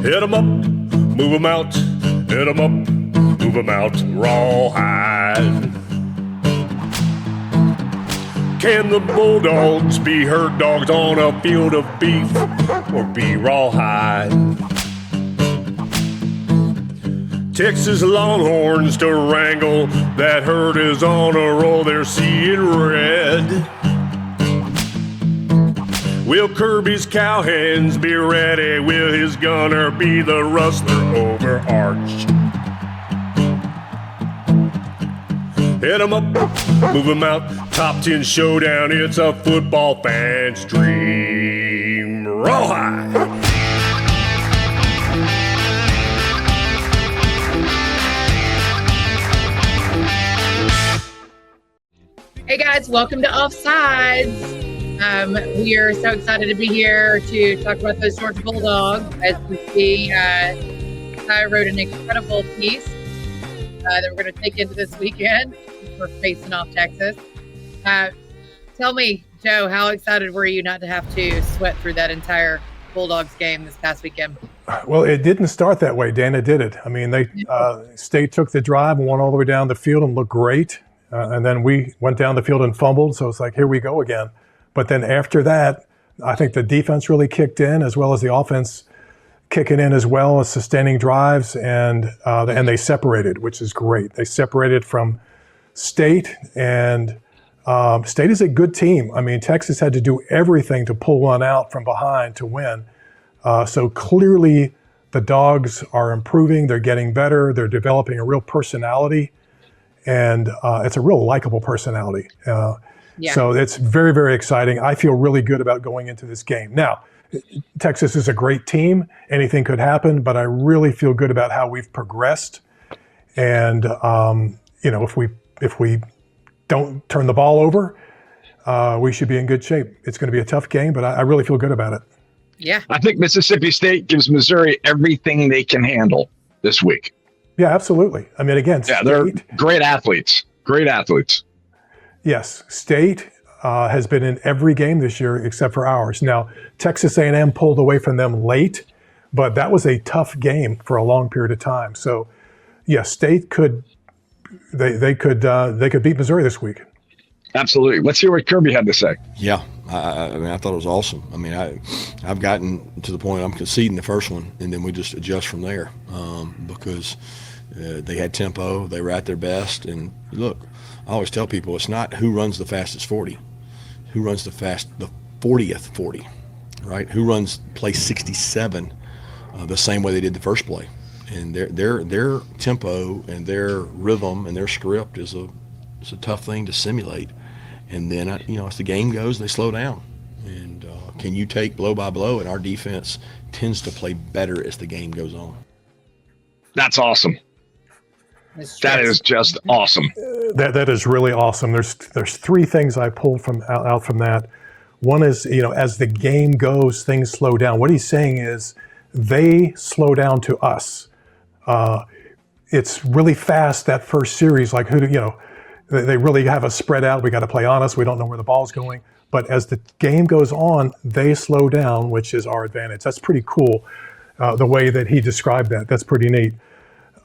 Hit 'em up, move 'em out. Hit 'em up, move 'em out. Rawhide. Can the Bulldogs be herd dogs on a field of beef or be rawhide? Texas Longhorns to wrangle, that herd is on a roll, they're seeing red. Will Kirby's cowhands be ready? Will his gunner be the rustler over Arch? Hit 'em up, move 'em out, top 10 showdown, it's a football fan's dream. Rawhide! Hey guys, welcome to Offsides. We are so excited to be here to talk about those Georgia Bulldogs. As we see, I wrote an incredible piece that we're going to take into this weekend. We're facing off Texas. Tell me, Joe, how excited were you not to have to sweat through that entire Bulldogs game this past weekend? Well, it didn't start that way, Dana, did it? I mean, State took the drive and went all the way down the field and looked great. And then we went down the field and fumbled. So it's like, here we go again. But then after that, I think the defense really kicked in, as well as the offense kicking in, as well as sustaining drives. And they separated, which is great. They separated from State, and State is a good team. I mean, Texas had to do everything to pull one out from behind to win. So clearly the Dogs are improving. They're getting better. They're developing a real personality. And it's a real likable personality. So it's very, very exciting. I feel really good about going into this game. Now, Texas is a great team. Anything could happen, but I really feel good about how we've progressed. And, if we don't turn the ball over, we should be in good shape. It's going to be a tough game, but I really feel good about it. Yeah. I think Mississippi State gives Missouri everything they can handle this week. Yeah, absolutely. I mean, again, they're great athletes. Great athletes. Yes, State has been in every game this year except for ours. Now, Texas A&M pulled away from them late, but that was a tough game for a long period of time. So, yes, State could beat Missouri this week. Absolutely. Let's hear what Kirby had to say. Yeah, I mean, I thought it was awesome. I mean, I've gotten to the point I'm conceding the first one, and then we just adjust from there because they had tempo, they were at their best, and look, I always tell people it's not who runs the fastest 40, who runs the 40th 40, right? Who runs play 67 the same way they did the first play, and their tempo and their rhythm and their script is a tough thing to simulate. And then as the game goes, they slow down. And can you take blow by blow? And our defense tends to play better as the game goes on. That's awesome. That is just awesome. That is really awesome. There's three things I pulled out from that. One is, as the game goes, things slow down. What he's saying is they slow down to us. It's really fast, that first series, like they really have us spread out. We got to play honest. We don't know where the ball's going. But as the game goes on, they slow down, which is our advantage. That's pretty cool, the way that he described that. That's pretty neat.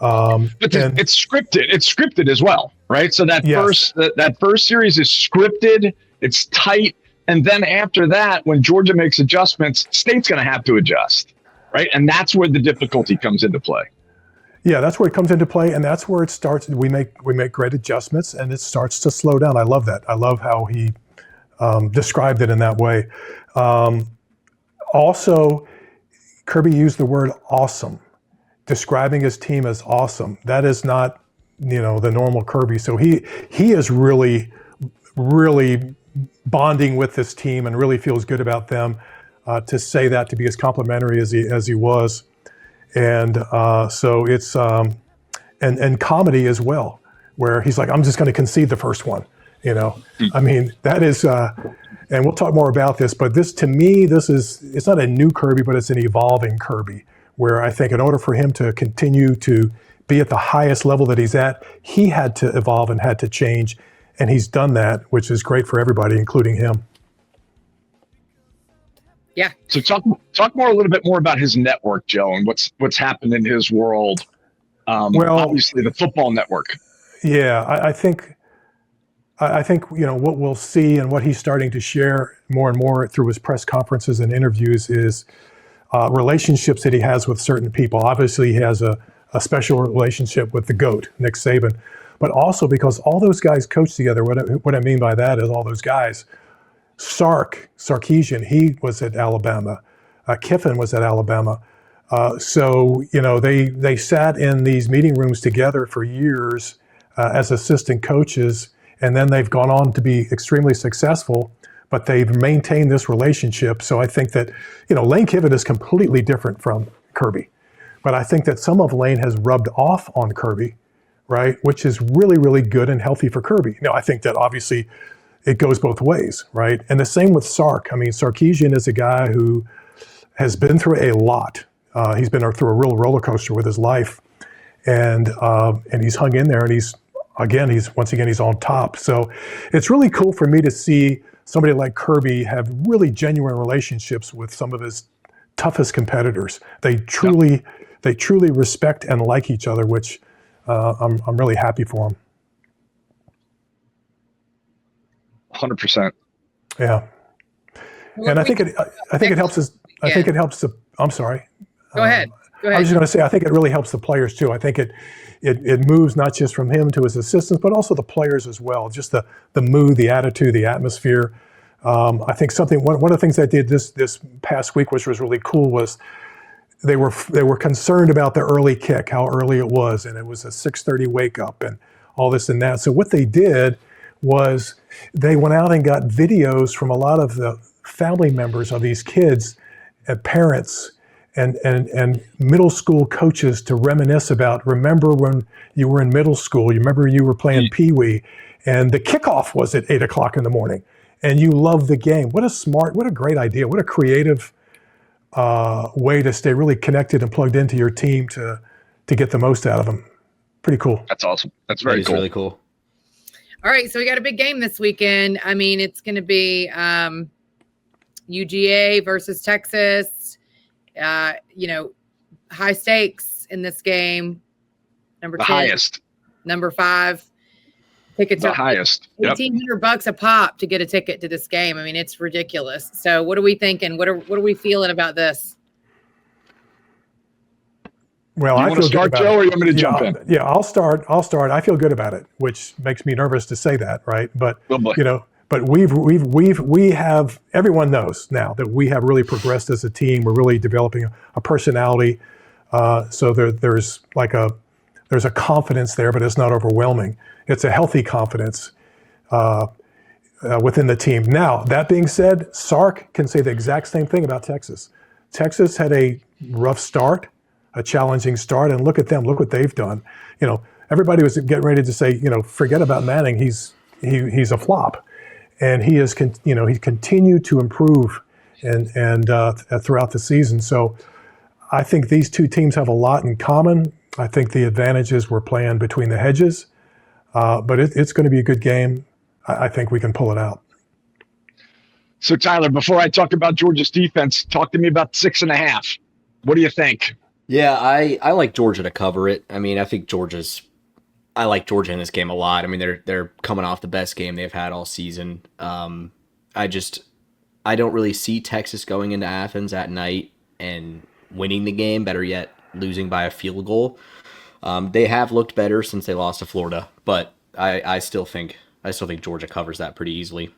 But it's scripted. It's scripted as well, right? So that first series is scripted. It's tight, and then after that, when Georgia makes adjustments, State's going to have to adjust, right? And that's where the difficulty comes into play. Yeah, that's where it comes into play, and that's where it starts. We make great adjustments, and it starts to slow down. I love that. I love how he described it in that way. Also, Kirby used the word awesome, describing his team as awesome. That is not, the normal Kirby. So he is really, really bonding with this team and really feels good about them. To say that, to be as complimentary as he was. And so it's and comedy as well, where he's like, I'm just going to concede the first one. I mean, that is, and we'll talk more about this, but to me, it's not a new Kirby, but it's an evolving Kirby, where I think in order for him to continue to be at the highest level that he's at, he had to evolve and had to change. And he's done that, which is great for everybody, including him. Yeah. So talk more a little bit more about his network, Joe, and what's happened in his world. Obviously the football network. Yeah, I think what we'll see and what he's starting to share more and more through his press conferences and interviews is relationships that he has with certain people. Obviously, he has a special relationship with the GOAT, Nick Saban, but also because all those guys coach together. What I mean by that is all those guys. Sarkisian, he was at Alabama. Kiffin was at Alabama. So they sat in these meeting rooms together for years as assistant coaches, and then they've gone on to be extremely successful, but they've maintained this relationship. So I think that, Lane Kiffin is completely different from Kirby, but I think that some of Lane has rubbed off on Kirby, right? Which is really, really good and healthy for Kirby. Now, I think that obviously it goes both ways, right? And the same with Sark. I mean, Sarkisian is a guy who has been through a lot. He's been through a real roller coaster with his life, and he's hung in there, and he's on top. So it's really cool for me to see somebody like Kirby have really genuine relationships with some of his toughest competitors. They truly respect and like each other, which I'm really happy for him. 100%. Yeah, and I think it helps us. I think it helps the. I'm sorry. Go ahead. I was just going to say, I think it really helps the players too. I think it moves not just from him to his assistants, but also the players as well. Just the mood, the attitude, the atmosphere. I think one of the things I did this past week, which was really cool, was they were concerned about the early kick, how early it was, and it was a 6:30 wake up and all this and that. So what they did was they went out and got videos from a lot of the family members of these kids and parents and middle school coaches to reminisce about, remember when you were in middle school, you remember you were playing Pee Wee, and the kickoff was at 8 o'clock in the morning, and you loved the game. What a great idea. What a creative way to stay really connected and plugged into your team to get the most out of them. Pretty cool. That's awesome. That's very cool. Really cool. All right, so we got a big game this weekend. I mean, it's going to be UGA versus Texas. High stakes in this game. Number 10, highest. Number 5. Tickets the are highest. Yep. $1,800 a pop to get a ticket to this game. I mean, it's ridiculous. So, what are we thinking? What are we feeling about this? Well, I feel good about Joe, or you want me to jump in? Yeah, I'll start. I feel good about it, which makes me nervous to say that, right? But but we have, everyone knows now that we have really progressed as a team. We're really developing a personality. So there's a confidence there, but it's not overwhelming. It's a healthy confidence within the team. Now, that being said, Sark can say the exact same thing about Texas. Texas had a rough start, a challenging start, and look at them. Look what they've done. Everybody was getting ready to say, forget about Manning. He's a flop, and he has he continued to improve and throughout the season. So I think these two teams have a lot in common. I think the advantages were playing between the hedges, but it's going to be a good game. I think we can pull it out. So Tyler, before I talk about Georgia's defense, talk to me about 6.5. What do you think? Yeah, I like Georgia to cover it. I mean, I like Georgia in this game a lot. I mean, they're coming off the best game they've had all season. I don't really see Texas going into Athens at night and winning the game, better yet, losing by a field goal. They have looked better since they lost to Florida, but I still think Georgia covers that pretty easily.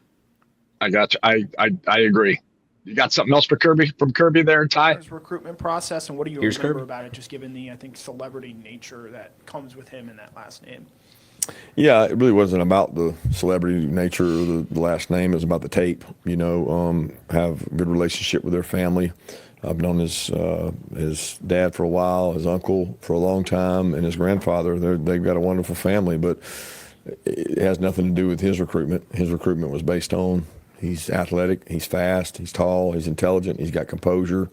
I got you. I agree. You got something else for Kirby there, Ty? His recruitment process, and what do you remember about it, just given the, I think, celebrity nature that comes with him in that last name? Yeah, it really wasn't about the celebrity nature of the last name. It was about the tape, have a good relationship with their family. I've known his dad for a while, his uncle for a long time, and his grandfather. They've got a wonderful family, but it has nothing to do with his recruitment. His recruitment was based on he's athletic, he's fast, he's tall, he's intelligent, he's got composure,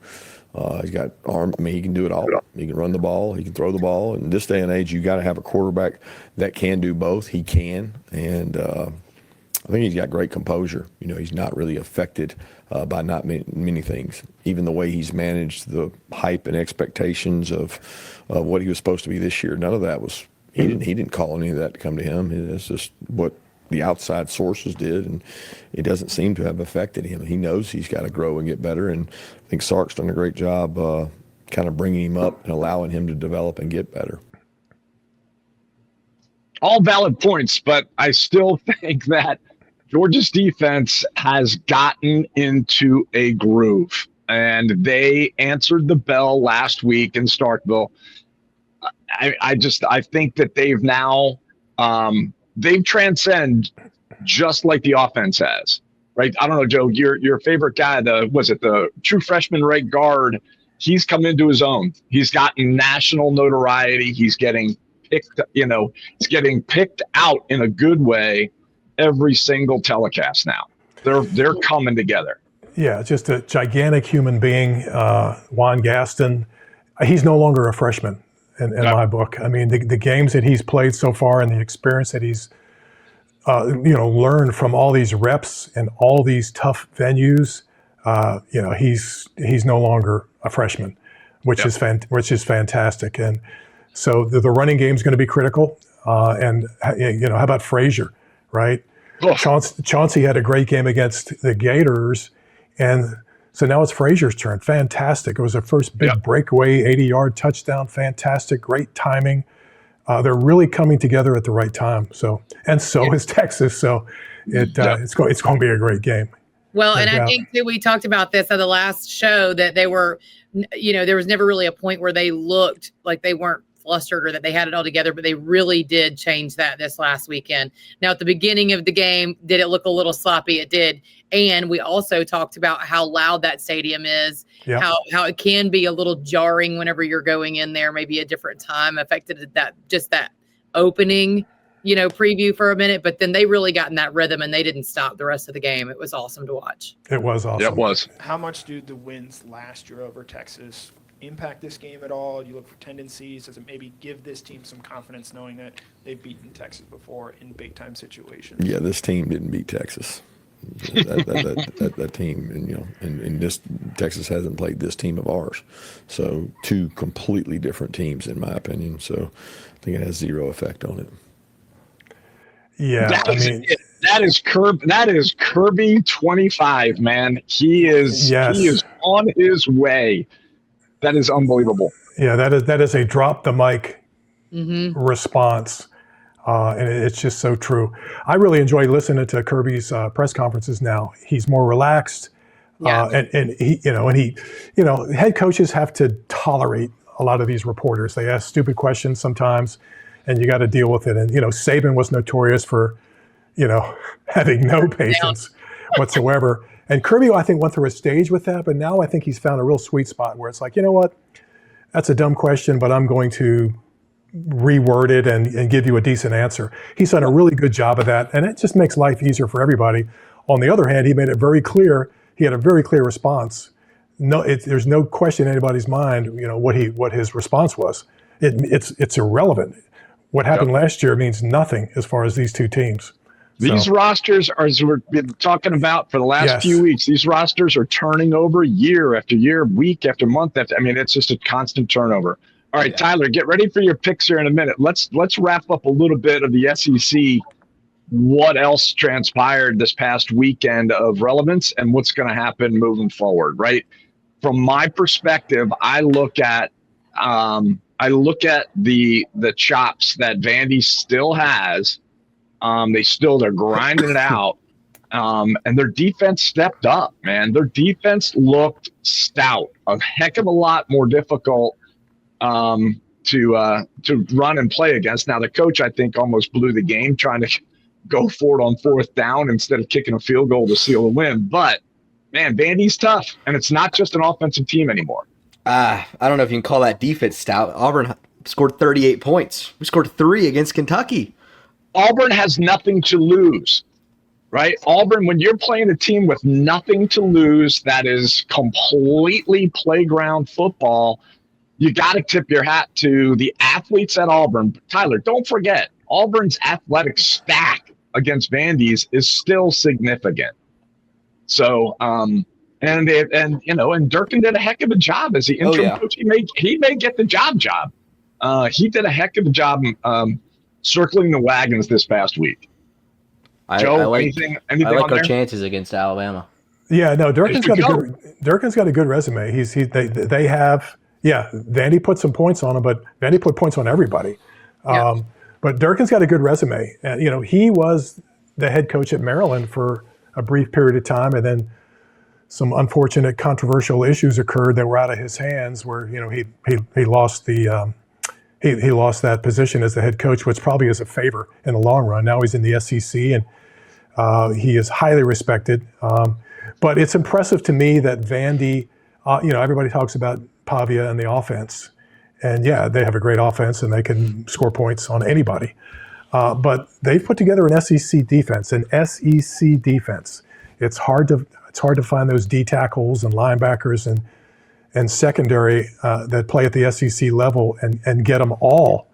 he's got arm. I mean, he can do it all. He can run the ball, he can throw the ball. In this day and age, you got to have a quarterback that can do both. He can, and I think he's got great composure. He's not really affected by not many things. Even the way he's managed the hype and expectations of what he was supposed to be this year, none of that was. He didn't call any of that to come to him. It's just what the outside sources did, and it doesn't seem to have affected him. He knows he's got to grow and get better, and I think Sark's done a great job kind of bringing him up and allowing him to develop and get better. All valid points, but I still think that Georgia's defense has gotten into a groove, and they answered the bell last week in Starkville. I think that they've now they've transcended just like the offense has, right? I don't know, Joe, your favorite guy, the true freshman right guard, he's come into his own. He's gotten national notoriety. He's getting picked out in a good way every single telecast now. They're coming together. Yeah, just a gigantic human being, Juan Gaston. He's no longer a freshman in my book. I mean, the games that he's played so far and the experience that he's learned from all these reps and all these tough venues, he's no longer a freshman, which is fantastic. And so the running game is going to be critical. And how about Frazier, right? Oh. Chauncey had a great game against the Gators, and so now it's Frazier's turn. Fantastic. It was their first big breakaway, 80-yard touchdown. Fantastic. Great timing. They're really coming together at the right time. So is Texas. So it's going to be a great game. Well, and I think that we talked about this on the last show, that they were, there was never really a point where they looked like they weren't flustered or that they had it all together, but they really did change that this last weekend. Now, at the beginning of the game, did it look a little sloppy? It did. And we also talked about how loud that stadium is, how it can be a little jarring whenever you're going in there, maybe a different time affected that opening, preview for a minute, but then they really got in that rhythm and they didn't stop the rest of the game. It was awesome to watch. It was awesome. It was. How much do the wins last year over Texas impact this game at all? You look for tendencies. Does it maybe give this team some confidence knowing that they've beaten Texas before in big time situations? Yeah, this team didn't beat Texas. that team, and this Texas hasn't played this team of ours. So two completely different teams, in my opinion. So I think it has zero effect on it. Yeah, that is Kirby 25, man. He is on his way. That is unbelievable. Yeah, that is a drop the mic response, and it's just so true. I really enjoy listening to Kirby's press conferences now. He's more relaxed, and he, head coaches have to tolerate a lot of these reporters. They ask stupid questions sometimes, and you got to deal with it. And Saban was notorious for, having no patience whatsoever. And Kirby, I think, went through a stage with that, but now I think he's found a real sweet spot where it's like, you know what, that's a dumb question, but I'm going to reword it and give you a decent answer. He's done a really good job of that, and it just makes life easier for everybody. On the other hand, he made it very clear. He had a very clear response. There's no question in anybody's mind, what his response was. It's irrelevant. What happened last year means nothing as far as these two teams. These rosters are, as we've been talking about for the last few weeks, these rosters are turning over year after year, week after month. It's just a constant turnover. All right, Tyler, get ready for your picks here in a minute. Let's wrap up a little bit of the SEC. What else transpired this past weekend of relevance and what's going to happen moving forward, right? From my perspective, I look at the chops that Vandy still has. They're grinding it out. And their defense stepped up, man. Their defense looked stout, a heck of a lot more difficult to run and play against. Now, the coach, I think, almost blew the game trying to go for it on fourth down instead of kicking a field goal to seal a win. But, man, Vandy's tough, and it's not just an offensive team anymore. I don't know if you can call that defense stout. Auburn scored 38 points. We scored 3 against Kentucky. Auburn has nothing to lose, right? Auburn, when you're playing a team with nothing to lose, that is completely playground football, you got to tip your hat to the athletes at Auburn. Tyler, don't forget, Auburn's athletic stack against Vandy's is still significant. So, and Durkin did a heck of a job as the interim coach. He may get the job. He did a heck of a job circling the wagons this past week. Joe, I like our there? chances against Alabama. Yeah, no, Durkin's got a good resume. They have Vandy put some points on him, but Vandy put points on everybody. But Durkin's got a good resume. And, he was the head coach at Maryland for a brief period of time, and then some unfortunate controversial issues occurred that were out of his hands, where he lost he lost that position as the head coach, which probably is a favor in the long run. Now he's in the SEC, and he is highly respected. But it's impressive to me that Vandy, everybody talks about Pavia and the offense. And they have a great offense and they can score points on anybody. But they've put together an SEC defense. It's hard to find those D tackles and linebackers and secondary that play at the SEC level and get them all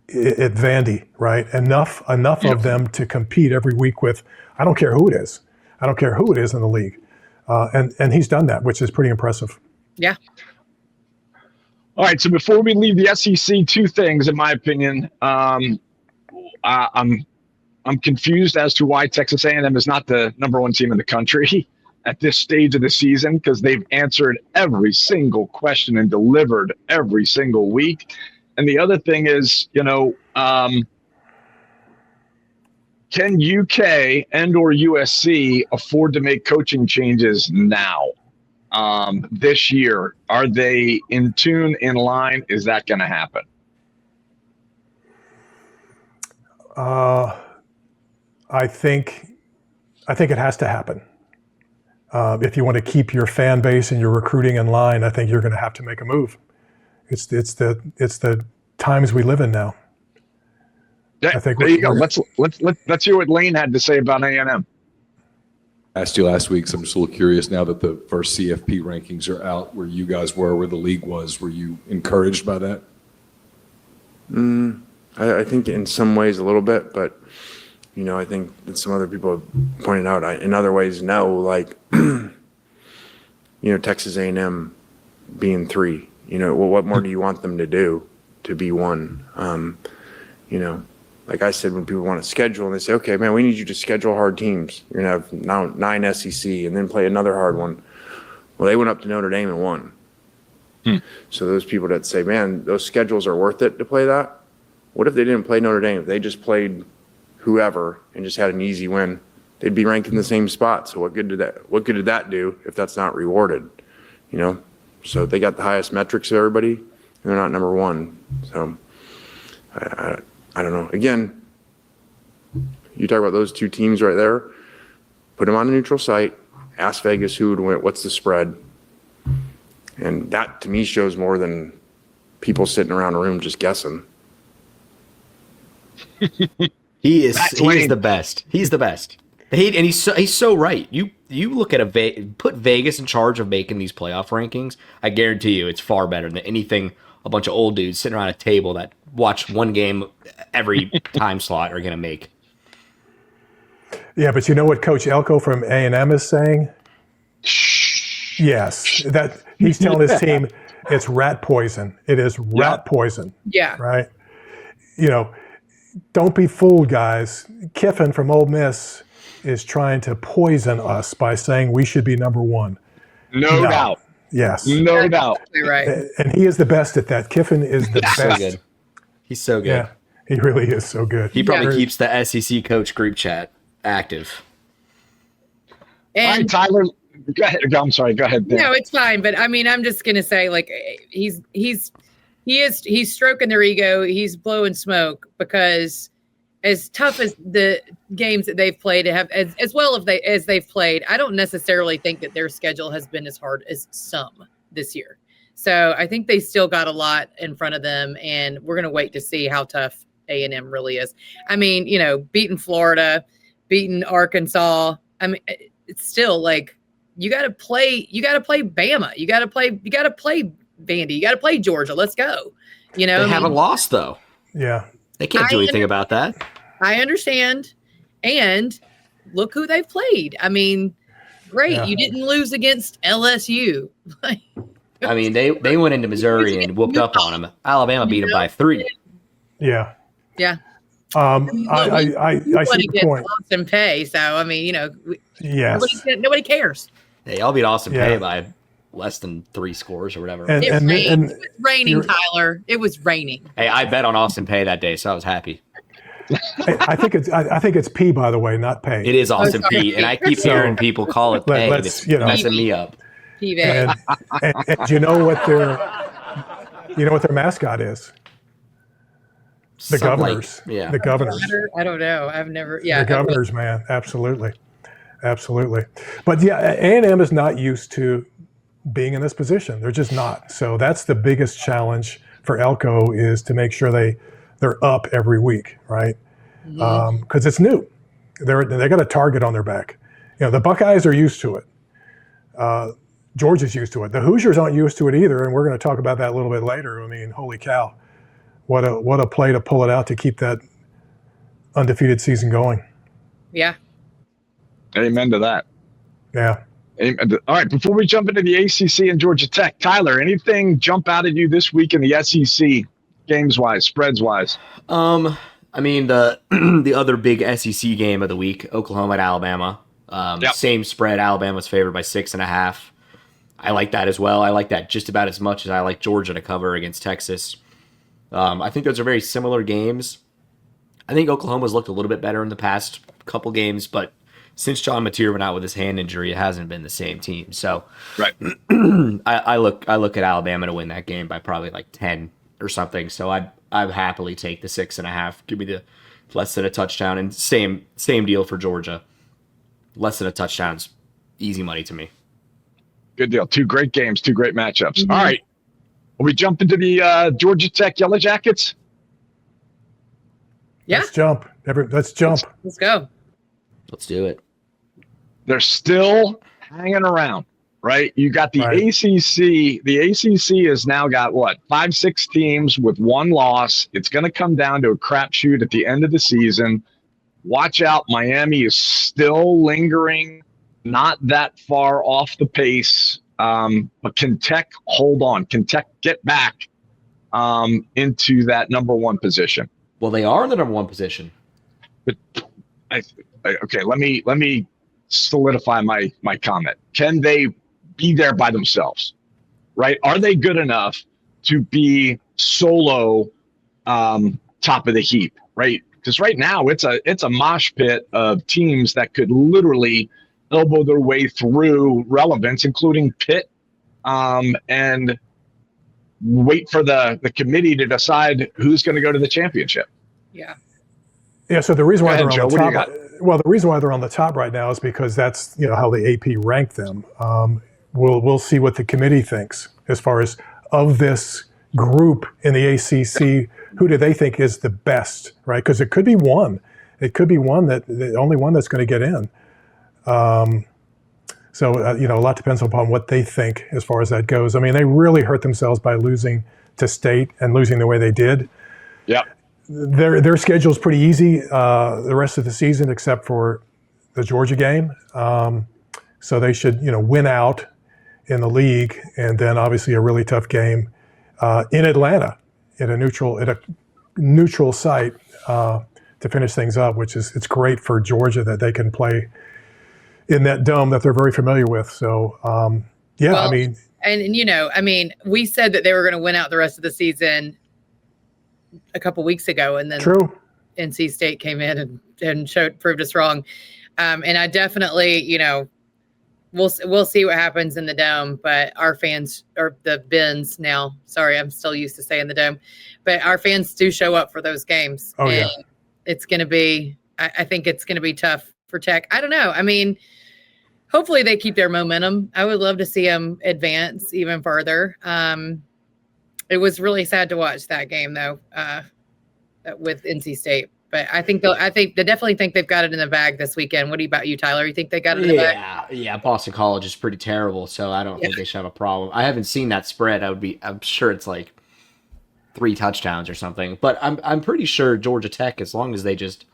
at Vandy, right? Enough of them to compete every week with, I don't care who it is. I don't care who it is in the league. And he's done that, which is pretty impressive. Yeah. All right, so before we leave the SEC, two things, in my opinion. I'm confused as to why Texas A&M is not the number one team in the country at this stage of the season, because they've answered every single question and delivered every single week. And the other thing is, can UK and or USC afford to make coaching changes now? This year, are they in tune, in line? Is that going to happen? I think it has to happen. If you want to keep your fan base and your recruiting in line, I think you're going to have to make a move. It's the times we live in now. Yeah, I think there you go. Let's hear what Lane had to say about A&M. Asked you last week, so I'm just a little curious now that the first CFP rankings are out, where you guys were, where the league was. Were you encouraged by that? I think in some ways a little bit, but I think that some other people have pointed out in other ways, no, like Texas A&M being 3. What more do you want them to do to be 1? Like I said, when people want to schedule and they say, okay, man, we need you to schedule hard teams. You're going to have now 9 SEC and then play another hard one. Well, they went up to Notre Dame and won. So those people that say, man, those schedules are worth it to play that. What if they didn't play Notre Dame? If they just played whoever and just had an easy win, they'd be ranked in the same spot. So what good did that do if that's not rewarded? So they got the highest metrics of everybody and they're not number 1. So I don't know. Again, you talk about those 2 teams right there, put them on a neutral site, ask Vegas who would win, what's the spread. And that to me shows more than people sitting around a room just guessing. He's the best. He's the best. He's so right. You look at put Vegas in charge of making these playoff rankings. I guarantee you it's far better than anything a bunch of old dudes sitting around a table that watch one game every time slot are going to make. Yeah, but you know what Coach Elko from A&M is saying? Yes, that he's telling his team it's rat poison. It is rat poison. Yeah. Right? Don't be fooled, guys. Kiffin from Ole Miss is trying to poison us by saying we should be number 1. No doubt. Yes. No doubt. Right. And he is the best at that. Kiffin is the best. So good. He's so good. Yeah, he really is so good. He probably keeps the SEC coach group chat active. And all right, Tyler, go ahead. I'm sorry. Go ahead. No, it's fine. But I mean, I'm just gonna say, like, he's stroking their ego. He's blowing smoke because as tough as the games that they've played have as well as they've played, I don't necessarily think that their schedule has been as hard as some this year. So I think they still got a lot in front of them, and we're going to wait to see how tough A&M really is. I mean, beating Florida, beating Arkansas. I mean, it's still like you got to play Bama. You got to play Vandy. You got to play Georgia. Let's go. They haven't lost though. Yeah. They can't do anything about that. I understand. And look who they've played. I mean, great. Yeah. You didn't lose against LSU. I mean, they went into Missouri and whooped up on them. Alabama beat them by 3. Yeah. Yeah. I see the point. Austin Pay. So, I mean, Yes. nobody cares. Hey, I'll beat Austin Pay by less than 3 scores or whatever. And It was raining, Tyler. It was raining. Hey, I bet on Austin Pay that day, so I was happy. I think it's P, by the way, not Pay. It is Austin P, and I keep hearing people call it Pay, and it's messing me up. And you know what their mascot is? The Governors. The Governors. I don't know. I've never. The Governors, man. Absolutely. But yeah, A&M is not used to being in this position. They're just not. So that's the biggest challenge for Elko, is to make sure they're up every week, right? Because it's new. They got a target on their back. The Buckeyes are used to it. Georgia's used to it. The Hoosiers aren't used to it either, and we're going to talk about that a little bit later. I mean, holy cow. What a play to pull it out to keep that undefeated season going. Yeah. Amen to that. Yeah. Amen. All right, before we jump into the ACC and Georgia Tech, Tyler, anything jump out at you this week in the SEC, games-wise, spreads-wise? I mean, the other big SEC game of the week, Oklahoma at Alabama. Same spread. Alabama's favored by 6.5. I like that as well. I like that just about as much as I like Georgia to cover against Texas. I think those are very similar games. I think Oklahoma's looked a little bit better in the past couple games, but since John Mateer went out with his hand injury, it hasn't been the same team. So right. I look at Alabama to win that game by probably like 10 or something. So I'd happily take the 6.5. Give me the less than a touchdown, and same deal for Georgia. Less than a touchdown's easy money to me. Good deal. 2 great games, 2 great matchups. Mm-hmm. All right. We jump into the Georgia Tech Yellow Jackets. Yeah. Let's jump. Let's jump. Let's go. Let's do it. They're still hanging around, right? You got the ACC. The ACC has now got, 5-6 teams with 1 loss. It's going to come down to a crapshoot at the end of the season. Watch out. Miami is still lingering, not that far off the pace. But can Tech hold on? Can Tech get back into that number 1 position? Well, they are in the number 1 position. But okay, let me solidify my comment. Can they be there by themselves? Right? Are they good enough to be solo top of the heap? Right? Because right now it's a mosh pit of teams that could literally elbow their way through relevance, including Pitt, and wait for the committee to decide who's going to go to the championship. Yeah. Yeah. So the reason why they're on the top, well, the reason why they're on the top right now is because that's how the AP ranked them. We'll see what the committee thinks as far as of this group in the ACC. Who do they think is the best? Right? Because it could be one. It could be the only one that's going to get in. So a lot depends upon what they think as far as that goes. I mean, they really hurt themselves by losing to State and losing the way they did. Yeah. Their schedule is pretty easy the rest of the season, except for the Georgia game. So they should, win out in the league, and then obviously a really tough game in Atlanta at a neutral site to finish things up, which is it's great for Georgia that they can play in that dome that they're very familiar with. So we said that they were going to win out the rest of the season a couple weeks ago, and then NC State came in and proved us wrong. And I definitely, we'll see what happens in the dome, but our fans, or the Bens now, sorry, I'm still used to saying the dome, but our fans do show up for those games. Oh, and it's going to be, I think it's going to be tough for Tech. I don't know. I mean, hopefully they keep their momentum. I would love to see them advance even further. It was really sad to watch that game though, with NC State. But I definitely think they've got it in the bag this weekend. What about you, Tyler? You think they got it in the bag? Yeah. Boston College is pretty terrible, so I don't think they should have a problem. I haven't seen that spread. I'm sure it's like 3 touchdowns or something. But I'm pretty sure Georgia Tech, as long as they just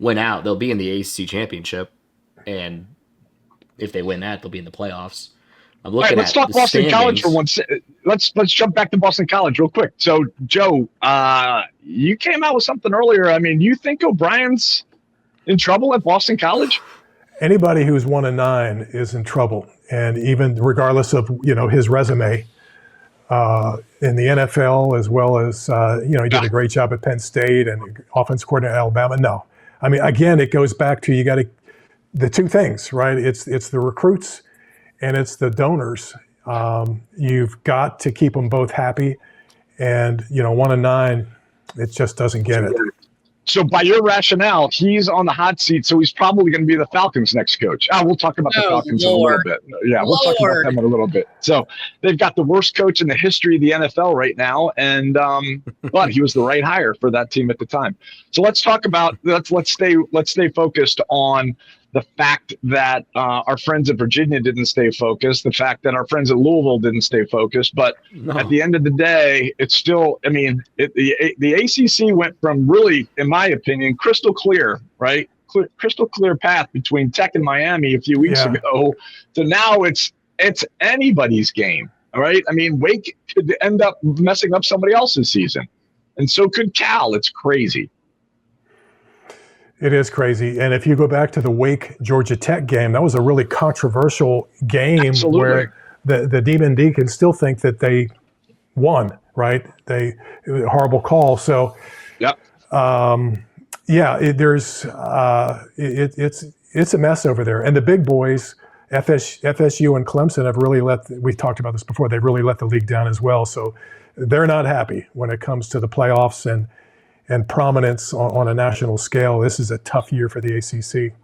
win out, they'll be in the ACC championship, and if they win that, they'll be in the playoffs. I'm looking let's talk the Boston standings. College for once. Let's jump back to Boston College real quick. So, Joe, you came out with something earlier. I mean, you think O'Brien's in trouble at Boston College? Anybody who's 1-9 is in trouble, and even regardless of his resume in the NFL, as well as he did a great job at Penn State and offense coordinator at Alabama. No, I mean, again, it goes back to the two things, right? It's the recruits and it's the donors. You've got to keep them both happy, and 1-9, it just doesn't get it. So by your rationale, he's on the hot seat, so he's probably going to be the Falcons' next coach. We'll talk about the Falcons in a little bit. Yeah, we'll talk about them in a little bit. So they've got the worst coach in the history of the NFL right now, and but he was the right hire for that team at the time. So let's talk about let's stay focused on the fact that our friends at Virginia didn't stay focused, the fact that our friends at Louisville didn't stay focused. But at the end of the day, it's still, the ACC went from really, in my opinion, crystal clear, right? Crystal clear path between Tech and Miami a few weeks ago to now it's anybody's game, all right? I mean, Wake could end up messing up somebody else's season, and so could Cal. It's crazy. It is crazy. And if you go back to the Wake Georgia Tech game, that was a really controversial game. Absolutely. Where the Demon Deacons still think that they won, right? It was a horrible call. So, it's a mess over there. And the big boys, FSU and Clemson, have really we talked about this before, they've really let the league down as well. So they're not happy when it comes to the playoffs and prominence on a national scale. This is a tough year for the ACC.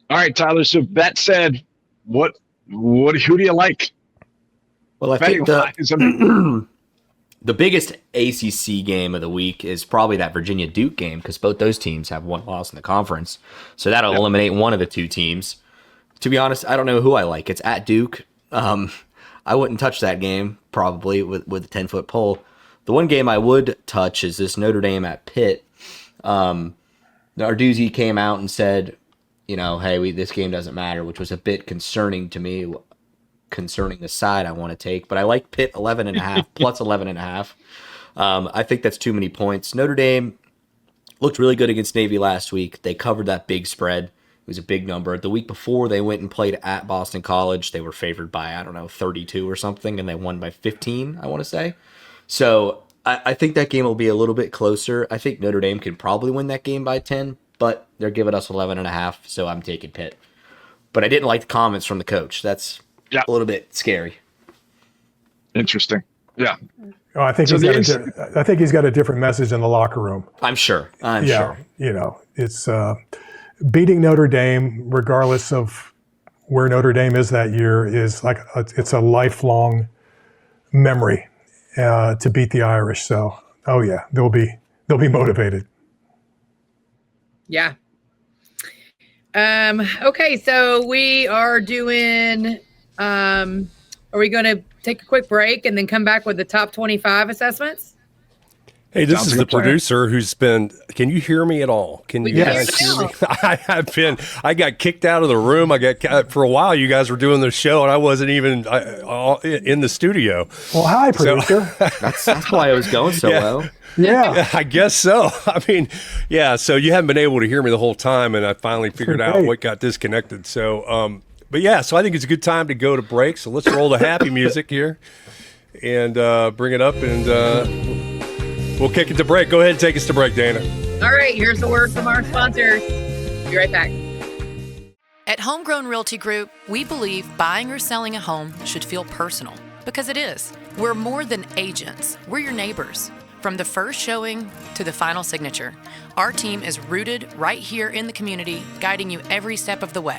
All right, Tyler. So that said, who do you like? Well, I think the biggest ACC game of the week is probably that Virginia Duke game, because both those teams have one loss in the conference. So that'll eliminate one of the two teams. To be honest, I don't know who I like. It's at Duke. I wouldn't touch that game probably with a 10-foot pole. The one game I would touch is this Notre Dame at Pitt. Narduzzi came out and said, hey, this game doesn't matter, which was a bit concerning to me, concerning the side I want to take. But I like Pitt 11.5, plus 11.5. I think that's too many points. Notre Dame looked really good against Navy last week. They covered that big spread. It was a big number. The week before, they went and played at Boston College. They were favored by, 32 or something, and they won by 15, I want to say. So I think that game will be a little bit closer. I think Notre Dame can probably win that game by 10, but they're giving us 11.5, so I'm taking Pitt. But I didn't like the comments from the coach. That's a little bit scary. Interesting. Yeah. Oh, I think he's got a different message in the locker room. I'm sure. I'm sure. It's beating Notre Dame, regardless of where Notre Dame is that year, is like it's a lifelong memory. To beat the Irish. So, they'll be motivated. Yeah. Okay, so we are doing, are we going to take a quick break and then come back with the top 25 assessments? Hey, this is the producer who's been. Can you hear me at all? Can you guys hear me? I got kicked out of the room. For a while. You guys were doing the show, and I wasn't even in the studio. Well, hi, producer. That's why I was going so well. Yeah, I guess so. So you haven't been able to hear me the whole time, and I finally figured out what got disconnected. So, so I think it's a good time to go to break. So let's roll the happy music here and bring it up and. We'll kick it to break. Go ahead and take us to break, Dana. All right, here's a word from our sponsors. Be right back. At Homegrown Realty Group, we believe buying or selling a home should feel personal, because it is. We're more than agents. We're your neighbors. From the first showing to the final signature, our team is rooted right here in the community, guiding you every step of the way.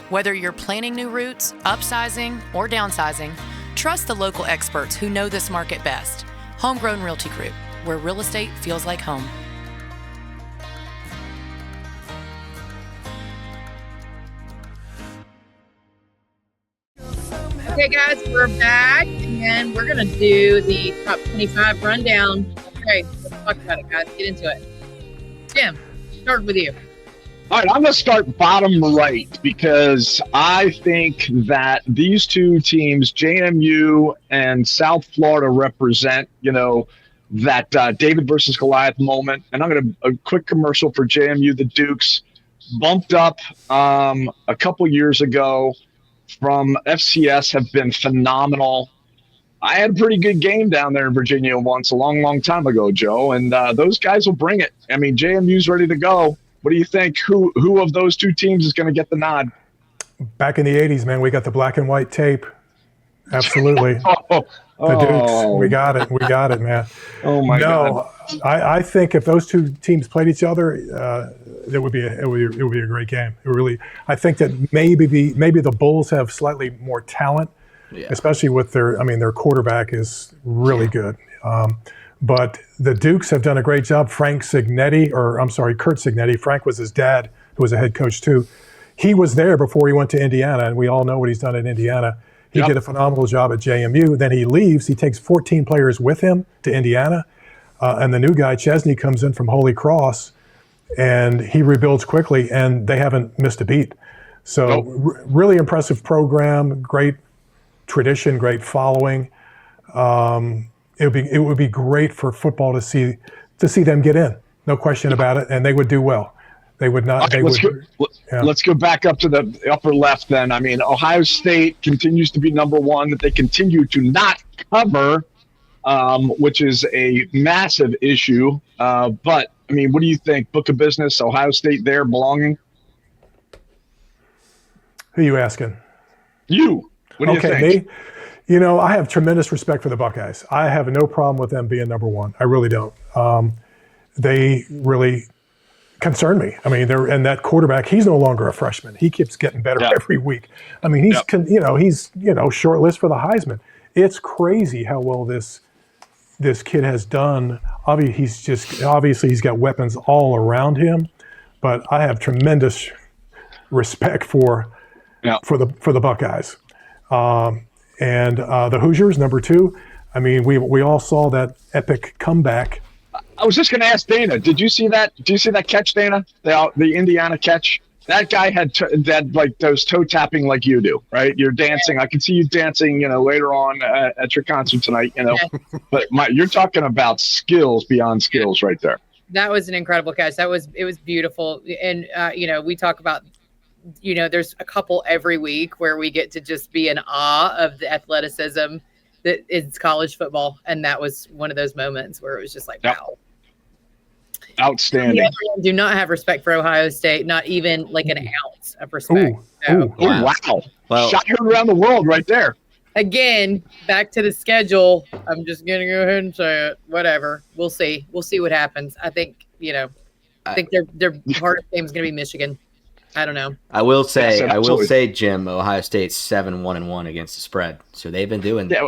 Whether you're planning new routes, upsizing, or downsizing, trust the local experts who know this market best. Homegrown Realty Group, where real estate feels like home. Okay, guys, we're back, and we're going to do the top 25 rundown. Okay, let's talk about it, guys. Get into it. Jim. Start with you. All right, I'm going to start bottom right because I think that these two teams, JMU and South Florida, represent, that David versus Goliath moment. And I'm going to a quick commercial for JMU. The Dukes bumped up a couple years ago from FCS, have been phenomenal. I had a pretty good game down there in Virginia once a long, long time ago, Joe, and those guys will bring it. I mean, JMU's ready to go. What do you think? Who of those two teams is going to get the nod? Back in the 80s, man, we got the black and white tape. Absolutely. The Dukes. We got it, man. Oh, my God. I think if those two teams played each other, it would be a great game. I think that maybe the Bulls have slightly more talent, especially with their quarterback is really good. But the Dukes have done a great job. Kurt Signetti. Frank was his dad, who was a head coach too. He was there before he went to Indiana, and we all know what he's done at Indiana. He did a phenomenal job at JMU. Then he leaves. He takes 14 players with him to Indiana. And the new guy, Chesney, comes in from Holy Cross, and he rebuilds quickly, and they haven't missed a beat. So really impressive program, great tradition, great following. It would be great for football to see them get in, no question about it, and they would do well. They would not. Let's go back up to the upper left then. I mean, Ohio State continues to be number one. That they continue to not cover, which is a massive issue. But I mean, what do you think? Book of business, Ohio State there belonging? Who are you asking? You. What do you think? Me? I have tremendous respect for the Buckeyes. I have no problem with them being number one. I really don't. They really concern me. I mean, and that quarterback, he's no longer a freshman. He keeps getting better every week. I mean, he's short list for the Heisman. It's crazy how well this kid has done. Obviously he's got weapons all around him, but I have tremendous respect for the Buckeyes. And the Hoosiers, number two. I mean, we all saw that epic comeback. I was just going to ask Dana. Did you see that? Do you see that catch, Dana? The Indiana catch. That guy had like those toe tapping like you do, right? You're dancing. I can see you dancing, later on at your concert tonight, But you're talking about skills beyond skills, right there. That was an incredible catch. It was beautiful, and we talk about. There's a couple every week where we get to just be in awe of the athleticism that is college football. And that was one of those moments where it was just like, wow. Outstanding. Do not have respect for Ohio State, not even like an ounce of respect. Wow. Shot heard around the world right there. Again, back to the schedule. I'm just going to go ahead and say it. Whatever. We'll see. We'll see what happens. I think, their hardest game is going to be Michigan. I don't know. I will say, Jim, Ohio State's 7-1-1 against the spread. So they've been doing their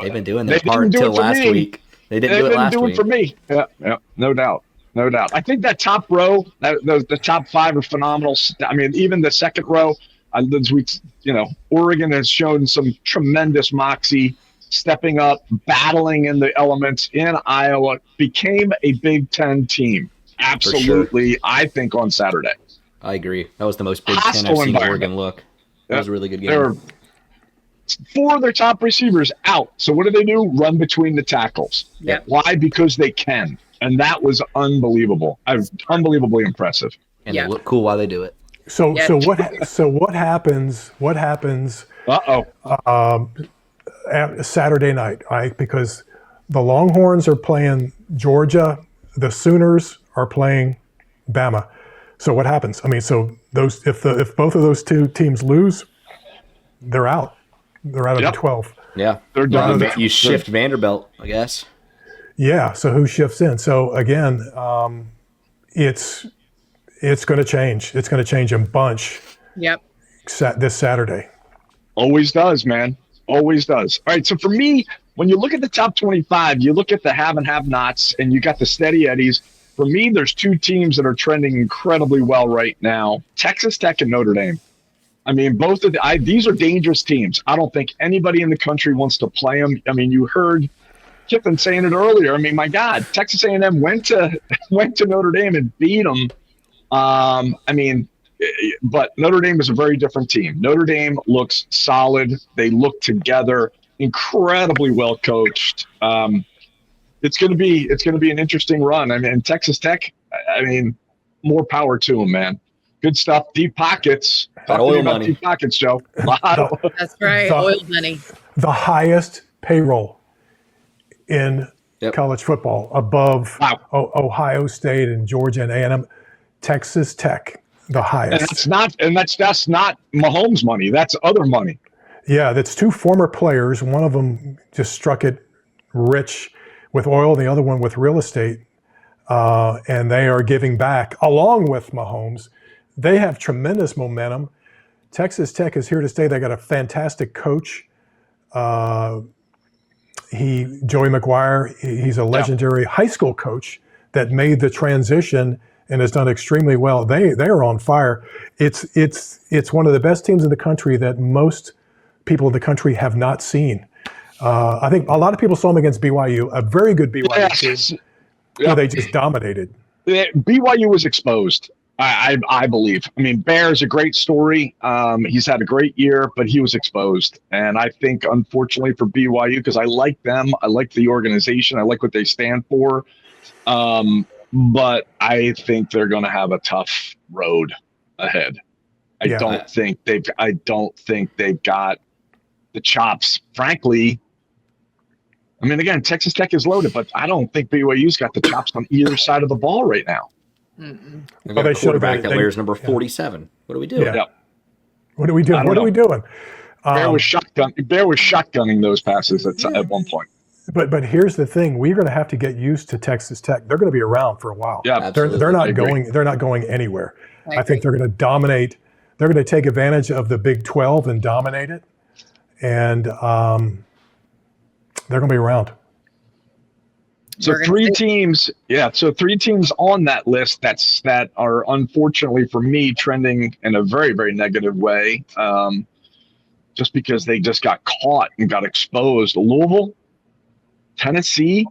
part till last week. They didn't do it last week. For me. Yeah, no doubt. I think that top row, the top five are phenomenal. I mean, even the second row, Oregon has shown some tremendous moxie, stepping up, battling in the elements in Iowa, became a Big Ten team. Absolutely, sure. I think on Saturday. I agree. That was the most Big Ten I've seen Oregon look. That was a really good game. There were 4 of their top receivers out. So what do? Run between the tackles. Yeah. Why? Because they can. And that was unbelievable. Unbelievably impressive. And they look cool while they do it. So what happens? Saturday night, right? Because the Longhorns are playing Georgia, the Sooners are playing Bama. So what happens? I mean, if both of those two teams lose, they're out. They're out of the 12. Yeah, they're done. You shift Vanderbilt, I guess. Yeah. So who shifts in? So again, it's going to change. It's going to change a bunch. Yep. This Saturday. Always does, man. Always does. All right. So for me, when you look at the top 25, you look at the have and have-nots, and you got the steady eddies. For me, there's 2 teams that are trending incredibly well right now: Texas Tech and Notre Dame. I mean, both of these are dangerous teams. I don't think anybody in the country wants to play them. I mean, you heard Kiffin saying it earlier. I mean, my God, Texas A&M went to Notre Dame and beat them. But Notre Dame is a very different team. Notre Dame looks solid. They look together, incredibly well coached. It's going to be an interesting run. And Texas Tech, more power to them, man. Good stuff. Deep pockets. Talk to me about deep pockets, Joe. That's right. Oil money. The highest payroll in college football, above Ohio State and Georgia and A&M. Texas Tech, the highest. And that's not Mahomes money. That's other money. Yeah, that's two former players. One of them just struck it rich with oil, the other one with real estate. And they are giving back along with Mahomes. They have tremendous momentum. Texas Tech is here to stay. They got a fantastic coach. Joey McGuire, he's a legendary high school coach that made the transition and has done extremely well. They are on fire. It's one of the best teams in the country that most people in the country have not seen. I think a lot of people saw them against BYU, a very good BYU team. Where they just dominated. BYU was exposed, I believe. Bear's a great story. He's had a great year, but he was exposed. And I think, unfortunately for BYU, because I like them, I like the organization, I like what they stand for. But I think they're going to have a tough road ahead. I don't think they've got the chops, frankly. Again, Texas Tech is loaded, but I don't think BYU's got the chops on either side of the ball right now. They've got a quarterback that wears number 47. What are we doing? Yeah. What are we doing? What are we doing? Bear was shotgunning those passes at one point. But here's the thing: we're going to have to get used to Texas Tech. They're going to be around for a while. Yeah, they're not going. They're not going anywhere. I think they're going to dominate. They're going to take advantage of the Big 12 and dominate it, and they're going to be around. So three teams on that list that are unfortunately for me trending in a very, very negative way, just because they just got caught and got exposed. Louisville, Tennessee,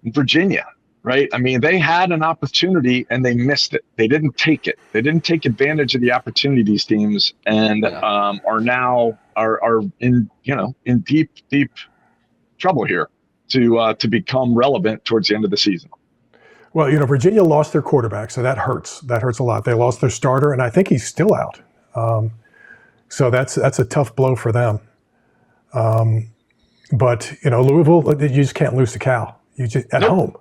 and Virginia, right? They had an opportunity and they missed it. They didn't take it. They didn't take advantage of the opportunity, these teams, and are now in deep trouble here to become relevant towards the end of the season. Well, Virginia lost their quarterback, so that hurts. That hurts a lot. They lost their starter, and I think he's still out. So that's a tough blow for them. But Louisville, you just can't lose to Cal. You just at home.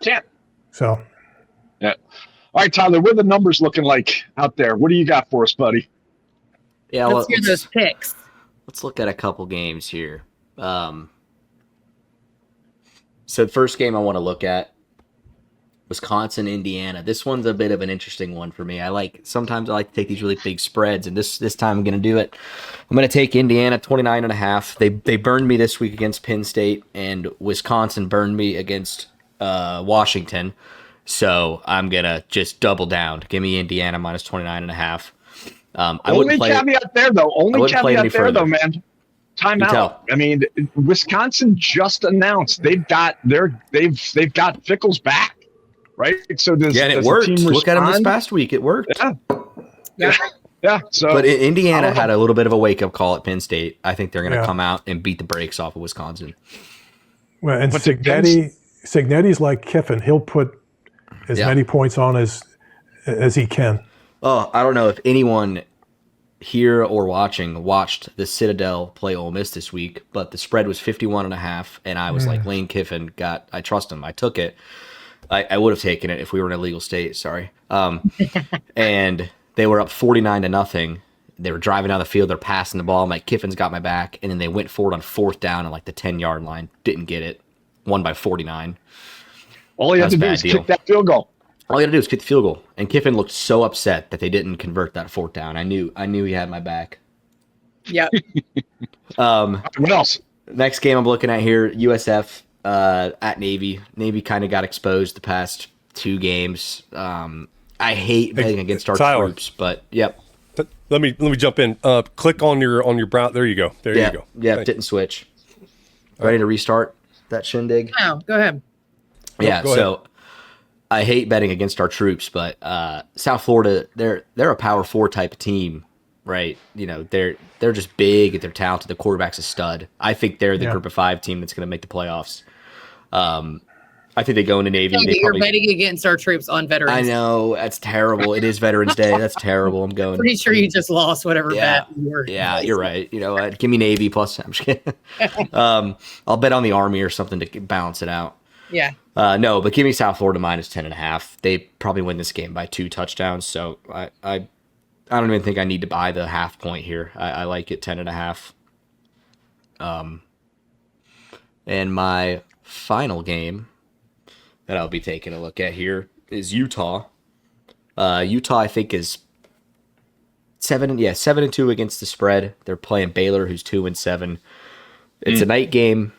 Can't. So. Yeah. All right, Tyler. What are the numbers looking like out there? What do you got for us, buddy? Yeah, let's hear those picks. Let's look at a couple games here. So the first game I want to look at, Wisconsin, Indiana. This one's a bit of an interesting one for me. Sometimes I like to take these really big spreads, and this time I'm going to do it. I'm going to take Indiana 29.5. They burned me this week against Penn State, and Wisconsin burned me against Washington. So I'm going to just double down. Give me Indiana minus 29.5. Only caveat there, though, man. Time out. Wisconsin just announced they've got Fickles back. Right. So and it worked. Look at him this past week. It worked. Yeah. So, but Indiana had a little bit of a wake up call at Penn State. I think they're going to come out and beat the brakes off of Wisconsin. Well, and Cignetti's like Kiffin. He'll put as many points on as he can. Oh, I don't know if anyone here or watched the Citadel play Ole Miss this week, but the spread was 51.5, and I was like, Lane Kiffin I trust him. I took it. I would have taken it if we were in a legal state. Sorry. And they were up 49-0. They were driving down the field. They're passing the ball. I'm like, Kiffin's got my back. And then they went forward on 4th down at the 10-yard line. Didn't get it. Won by 49. All you have to do is kick that field goal. All you got to do is kick the field goal. And Kiffin looked so upset that they didn't convert that 4th down. I knew he had my back. Yep. What else? Next game I'm looking at here, USF at Navy. Navy kind of got exposed the past 2 games. I hate betting against our troops, but yep. Let me jump in. Click on your brow. There you go. You go. Yeah, didn't switch. Ready to restart that shindig? Oh, go ahead. Yeah. Go ahead. I hate betting against our troops, but South Florida, they're a Power 4 type of team, right? You know, they're just big, they're talented. The quarterback's a stud. I think they're the Group of 5 team that's going to make the playoffs. I think they go into Navy. You're betting against our troops on Veterans. I know, that's terrible. It is Veterans Day. That's terrible. I'm going. Pretty sure you just lost whatever bet you were. Yeah, you're right. You know what? Give me Navy plus. I'm just kidding. I'll bet on the Army or something to balance it out. Yeah. No, but give me South Florida minus 10.5. They probably win this game by 2 touchdowns. So I don't even think I need to buy the half point here. I like it 10.5. And my final game that I'll be taking a look at here is Utah. Utah, I think, is 7-2 against the spread. They're playing Baylor, who's 2-7. It's a night game,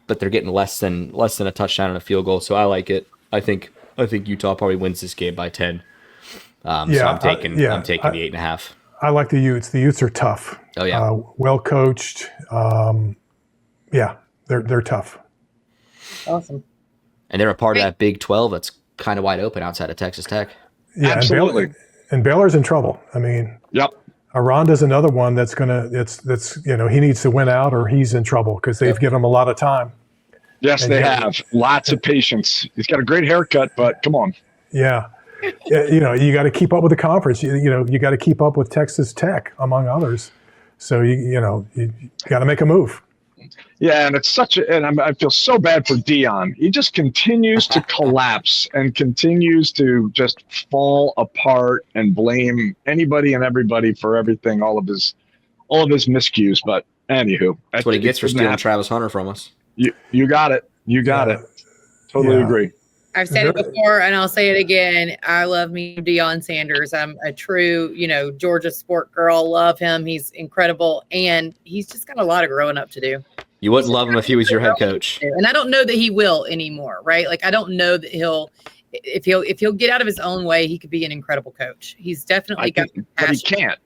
but they're getting less than a touchdown and a field goal. So I like it. I think Utah probably wins this game by 10. So I'm taking the 8.5. I like the Utes. The Utes are tough. Oh yeah, well coached. They're tough. Awesome. And they're a part of that Big 12 that's kind of wide open outside of Texas Tech. Yeah, absolutely. And Baylor's in trouble. I mean, yep. Aranda's another one that's he needs to win out or he's in trouble because they've given him a lot of time. Yes, and they have. Lots of patience. He's got a great haircut, but come on. Yeah. You got to keep up with the conference. You got to keep up with Texas Tech, among others. So, you got to make a move. Yeah, and it's I feel so bad for Dion. He just continues to collapse and continues to just fall apart and blame anybody and everybody for everything, all of his miscues. But anywho, that's what he gets for stealing Travis Hunter from us. You got it. You got it. Totally agree. I've said it before, and I'll say it again. I love me Deion Sanders. I'm a true, Georgia sport girl. Love him. He's incredible, and he's just got a lot of growing up to do. You wouldn't love him if he was your head coach. And I don't know that he will anymore, right? Like, I don't know that if he'll get out of his own way, he could be an incredible coach. He's definitely got but he can't.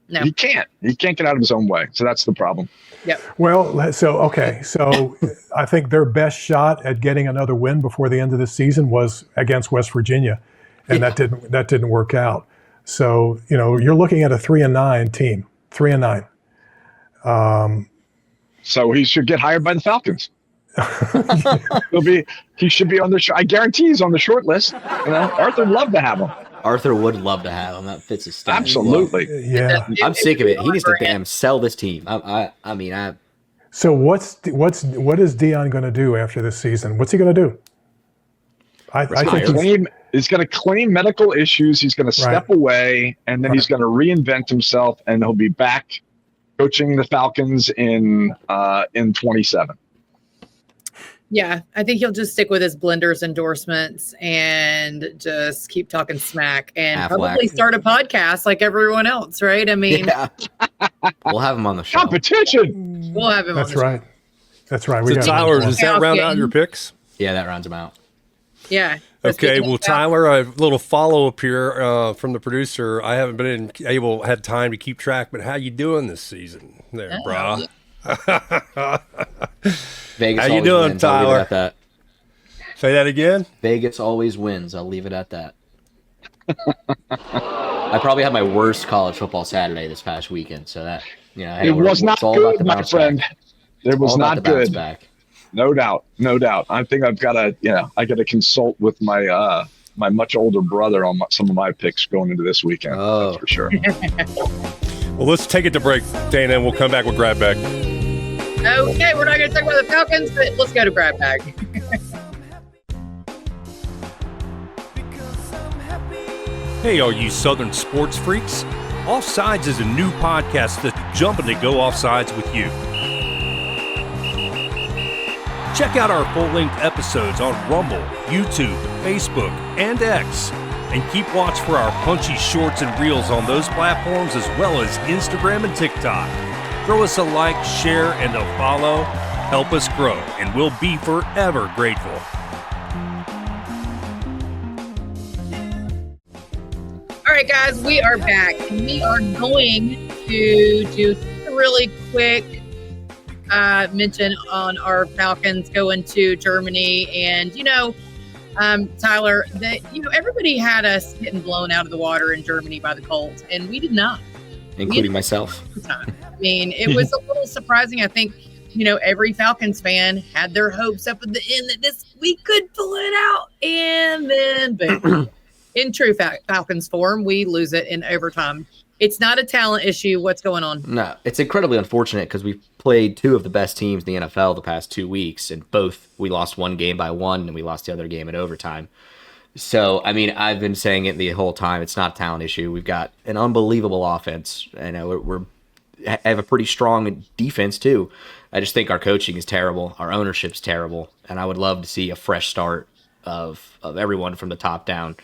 No. He can't get out of his own way. So that's the problem. Yep. Well, so I think their best shot at getting another win before the end of the season was against West Virginia, and that didn't work out. So, you're looking at a 3-9 team, 3-9. So he should get hired by the Falcons. He should be on the. I guarantee he's on the short list. Arthur would love to have him. Arthur would love to have him. That fits his style. Absolutely. Yeah. I'm sick of it. He needs to damn sell this team. So what is Dion going to do after this season? What's he going to do? I think he's going to claim medical issues. He's going to step away, and then he's going to reinvent himself, and he'll be back coaching the Falcons in 27. Yeah, I think he'll just stick with his Blenders endorsements and just keep talking smack and probably start a podcast like everyone else, right? I mean, we'll have him on the show. Competition. We'll have him. That's right. That's right. So Tyler, does that round out your picks? Yeah, that rounds them out. Yeah. Okay. Well, Tyler, a little follow up here from the producer. I haven't had time to keep track, but how you doing this season, there, brah? Vegas. How you doing, wins. Tyler? I'll leave it at that. Say that again. Vegas always wins. I'll leave it at that. I probably had my worst college football Saturday this past weekend, so that it was not good, my friend. It was not good. No doubt. I think I've got to consult with my my much older brother on some of my picks going into this weekend. Oh, that's for sure. Well, let's take it to break, Dana, and we'll come back with Grab Bag. Okay, we're not going to talk about the Falcons, but let's go to Grab Bag. Hey, all you Southern sports freaks. Offsides is a new podcast that's jumping to go offsides with you. Check out our full-length episodes on Rumble, YouTube, Facebook, and X. And keep watch for our punchy shorts and reels on those platforms as well as Instagram and TikTok. Throw us a like, share, and a follow. Help us grow, and we'll be forever grateful. All right, guys, we are back. And we are going to do a really quick mention on our Falcons going to Germany. And, Tyler, everybody had us getting blown out of the water in Germany by the Colts, and we did not. Including myself. I mean, it was a little surprising. I think, every Falcons fan had their hopes up at the end that we could pull it out. And then, boom. In true Falcons form, we lose it in overtime. It's not a talent issue. What's going on? No, it's incredibly unfortunate because we've played two of the best teams in the NFL the past 2 weeks, and both we lost one game by one, and we lost the other game in overtime. So, I mean, I've been saying it the whole time. It's not a talent issue. We've got an unbelievable offense, and we have a pretty strong defense too. I just think our coaching is terrible, our ownership's terrible, and I would love to see a fresh start of everyone from the top down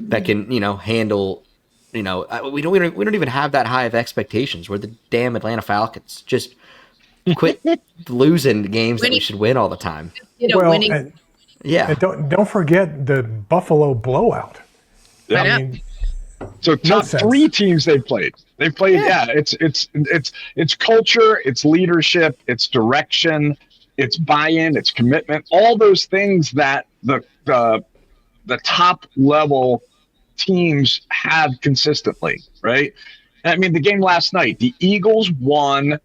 that can, handle. We don't even have that high of expectations. We're the damn Atlanta Falcons. Just quit losing the games that we should win all the time. And don't forget the Buffalo blowout. Yeah. I mean, so top three teams they've played. They've played. Yeah, it's culture, it's leadership, it's direction, it's buy-in, it's commitment. All those things that the top level teams have consistently, right? I mean, the game last night, the Eagles won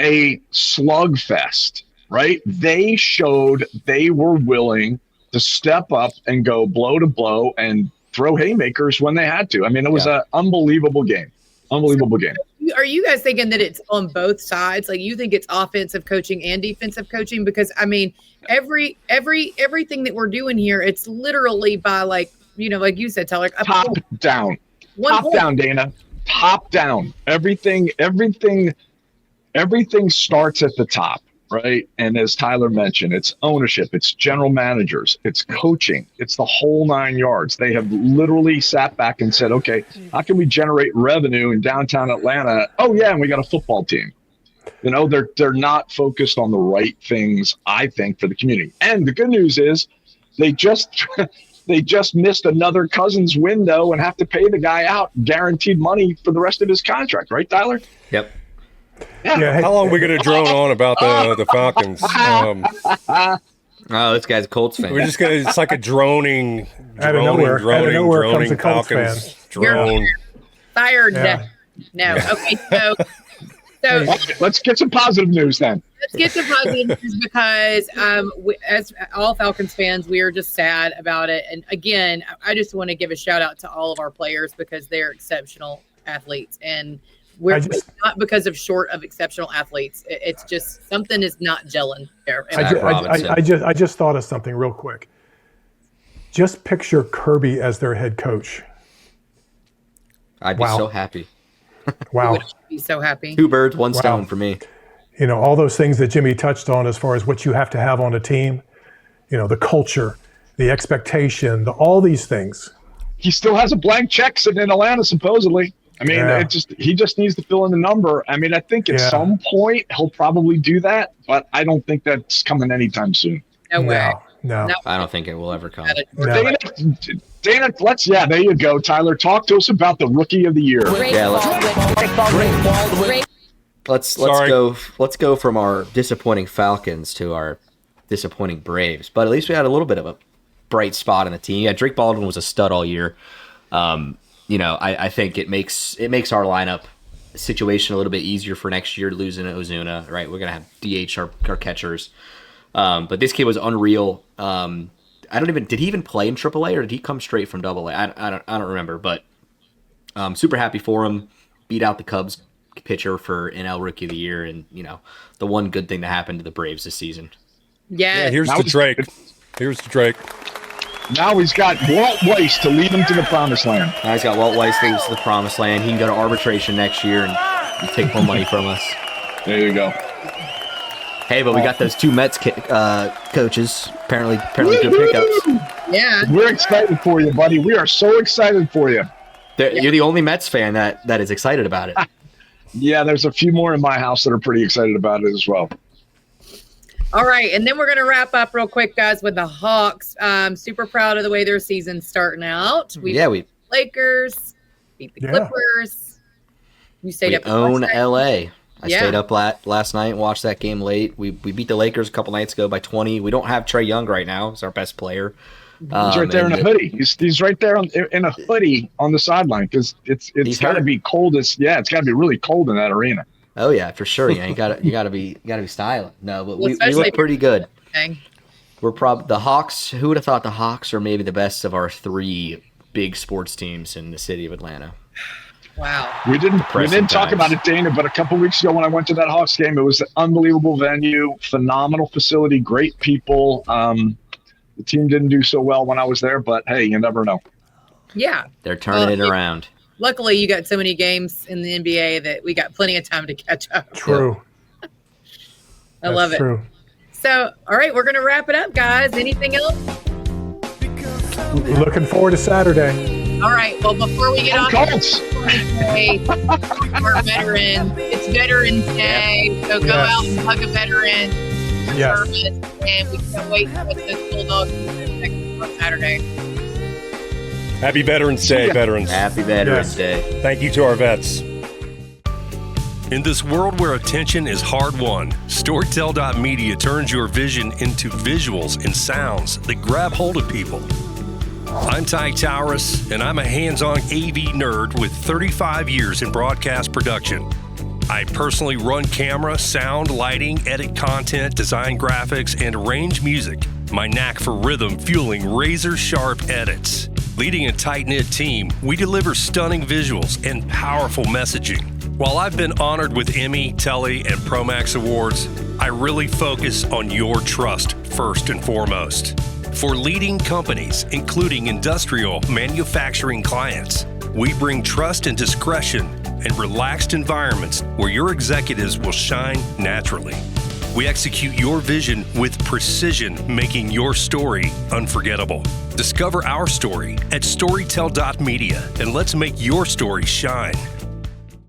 a slugfest, right? They showed they were willing to step up and go blow to blow and throw haymakers when they had to. I mean, it was an unbelievable game. Unbelievable game. Are you guys thinking that it's on both sides? Like, you think it's offensive coaching and defensive coaching? Because, I mean, everything that we're doing here, it's literally by, like you said, Tyler. Top down. Top down, Dana. Top down. Everything starts at the top, right? And as Tyler mentioned, it's ownership, it's general managers, it's coaching, it's the whole 9 yards. They have literally sat back and said, okay, how can we generate revenue in downtown Atlanta? Oh, yeah, and we got a football team. They're not focused on the right things, I think, for the community. And the good news is they just missed another Cousins window and have to pay the guy out guaranteed money for the rest of his contract, right, Tyler? Yep. Yeah. How long are we going to drone on about the Falcons? This guy's a Colts fan. We're just going to, it's like a droning Falcons Falcons drone. Fired. Yeah. No. Okay, so let's get some positive news then. Let's get some positive news because as all Falcons fans, we are just sad about it. And again, I just want to give a shout out to all of our players because they're exceptional athletes. And it's not because of short of exceptional athletes. It's just something is not gelling there. I just thought of something real quick. Just picture Kirby as their head coach. I'd be so happy. Wow. Would be so happy. 2 birds, 1 stone for me. All those things that Jimmy touched on as far as what you have to have on a team, the culture, the expectation, all these things. He still has a blank check sitting in Atlanta, supposedly. I mean, he just needs to fill in the number. I mean, I think at some point he'll probably do that, but I don't think that's coming anytime soon. No way. No. I don't think it will ever come. Dana, there you go, Tyler. Talk to us about the Rookie of the Year. Let's go from our disappointing Falcons to our disappointing Braves. But at least we had a little bit of a bright spot in the team. Yeah, Drake Baldwin was a stud all year. I think it makes our lineup situation a little bit easier for next year, losing Ozuna, right? We're gonna have DH our catchers. But this kid was unreal. Did he even play in AAA or did he come straight from AA? I don't remember, but super happy for him. Beat out the Cubs pitcher for NL Rookie of the Year, and the one good thing that happened to the Braves this season. Yeah. Here's to Drake. Now he's got Walt Weiss to lead him to the promised land. Now he's got Walt Weiss to the promised land. He can go to arbitration next year and take more money from us. There you go. Hey, but we got those 2 Mets coaches. Apparently good pickups. Yeah. We're excited for you, buddy. We are so excited for you. You're the only Mets fan that is excited about it. Yeah, there's a few more in my house that are pretty excited about it as well. All right, and then we're going to wrap up real quick, guys, with the Hawks. Super proud of the way their season's starting out. We Lakers, beat the Clippers. You stayed up. Own LA. I stayed up last night and watched that game late. We beat the Lakers a couple nights ago by 20. We don't have Trae Young right now. He's our best player. He's right there in a hoodie. He's right there in a hoodie on the sideline because it's got to be cold. It's got to be really cold in that arena. Oh yeah, for sure. Yeah, you gotta be styling. No, but we look pretty good. We're the Hawks. Who would have thought the Hawks are maybe the best of our 3 big sports teams in the city of Atlanta? Wow. We didn't talk about it, Dana, but a couple weeks ago when I went to that Hawks game, it was an unbelievable venue, phenomenal facility, great people. The team didn't do so well when I was there, but hey, you never know. Yeah. They're turning it around. Luckily, you got so many games in the NBA that we got plenty of time to catch up. True. I love it. True. So, all right, we're going to wrap it up, guys. Anything else? Looking forward to Saturday. All right. Well, before we get off, our veterans, it's Veterans Day. So go out and hug a veteran. Service, and we can't wait to put those Bulldogs on Saturday. Happy Veterans Day, veterans. Happy Veterans Day. Thank you to our vets. In this world where attention is hard won, Storytel.media turns your vision into visuals and sounds that grab hold of people. I'm Ty Towers, and I'm a hands-on AV nerd with 35 years in broadcast production. I personally run camera, sound, lighting, edit content, design graphics, and arrange music. My knack for rhythm fueling razor-sharp edits. Leading a tight-knit team, we deliver stunning visuals and powerful messaging. While I've been honored with Emmy, Telly, and Promax awards, I really focus on your trust first and foremost. For leading companies, including industrial manufacturing clients, we bring trust and discretion and relaxed environments where your executives will shine naturally. We execute your vision with precision, making your story unforgettable. Discover our story at Storytel.media and let's make your story shine.